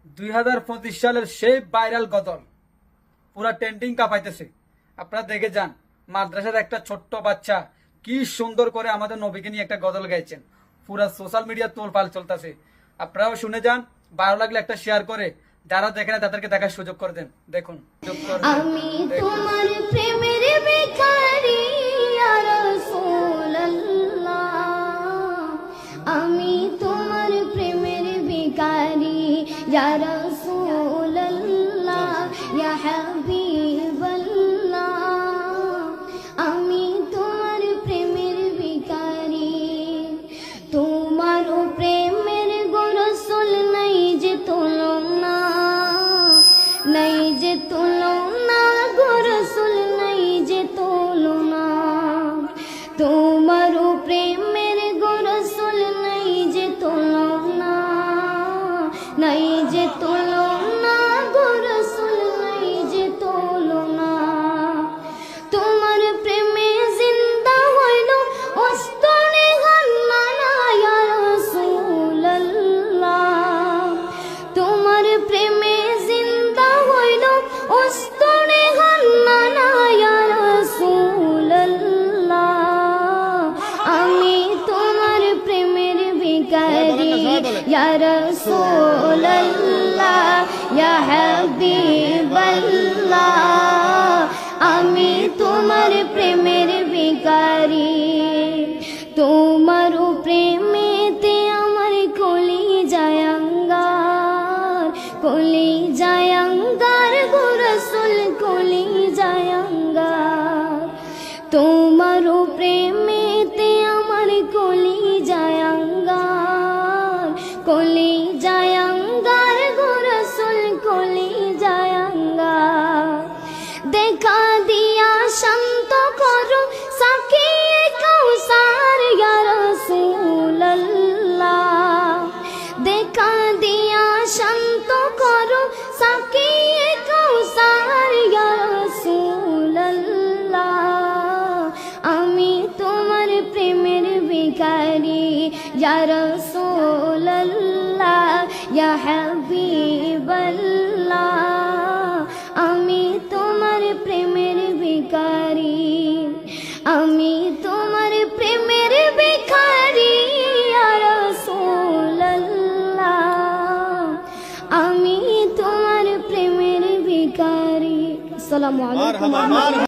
2025 সালের সেই ভাইরাল গজল পুরা ট্রেন্ডিং কাঁপাইতেছে। আপনারা দেখে যান, মাদ্রাসার একটা ছোট্ট বাচ্চা কি সুন্দর করে আমাদের নবীকে নিয়ে একটা গজল গাইছেন। পুরা সোশ্যাল মিডিয়া তোলপাল চলতেছে। আপনারাও শুনে যান, ভালো লাগলে একটা শেয়ার করে যারা দেখে না তাদেরকে দেখার সুযোগ করে দেন। দেখুন, আমি তোমার প্রেমের ভিখারি ইয়া রাসূলুল্লাহ, আমি তোমার প্রেমের ভিখারি ইয়া রাসূলুল্লাহ, ইয়া হাবিবাল্লাহ, আমি তোমার প্রেমের ভিখারি। তোমার প্রেমের গো রাসূল নাই যে তুলনা, নাই যে তুলনা গো রাসূল, নাই যে তুলনা। তোমার প্রেমের গো রাসূল নাই যে তুলনা, নাই যে তুলনা গো রাসূল, নাই যে তুলনা। তোমার প্রেমে জিন্দা হইল অস্তরে গান্নানা ইয়া রাসূলুল্লাহ, তোমার প্রেমে জিন্দা হইল অস্তরে গান্নানা ইয়া রাসূলুল্লাহ, আমি তোমার প্রেমের ভিখারি ইয়া রাসূলুল্লাহ, ইয়া হাবিবাল্লাহ, আমি তোমার প্রেমের ভিখারি। তোমার প্রেমেতে আমার কলি জায়াঙ্গার, কলি জায়াঙ্গার গো রাসূল, কলি জায়াঙ্গার। তোমার প্রেমেতে আমার কলি জায়াঙ্গার, কলি জায়াঙ্গার গো রাসূল, কলি জায়াঙ্গার। দেখা দিয়া শান্ত করো সাকিয়ে কাউসার ইয়া রাসূলুল্লাহ, দেখা দিয়া শান্ত করো সাকিয়ে কাউসার ইয়া রাসূলুল্লাহ, আমি তোমার প্রেমের ভিখারি ইয়া রাসূলুল্লাহ, ইয়া হাবিবাল্লাহ, আমি তোমার প্রেমের ভিখারি, আমি তোমার প্রেমের ভিখারি ইয়া রাসূলুল্লাহ, আমি তোমার প্রেমের ভিখারি। আসসালামু আলাইকুম।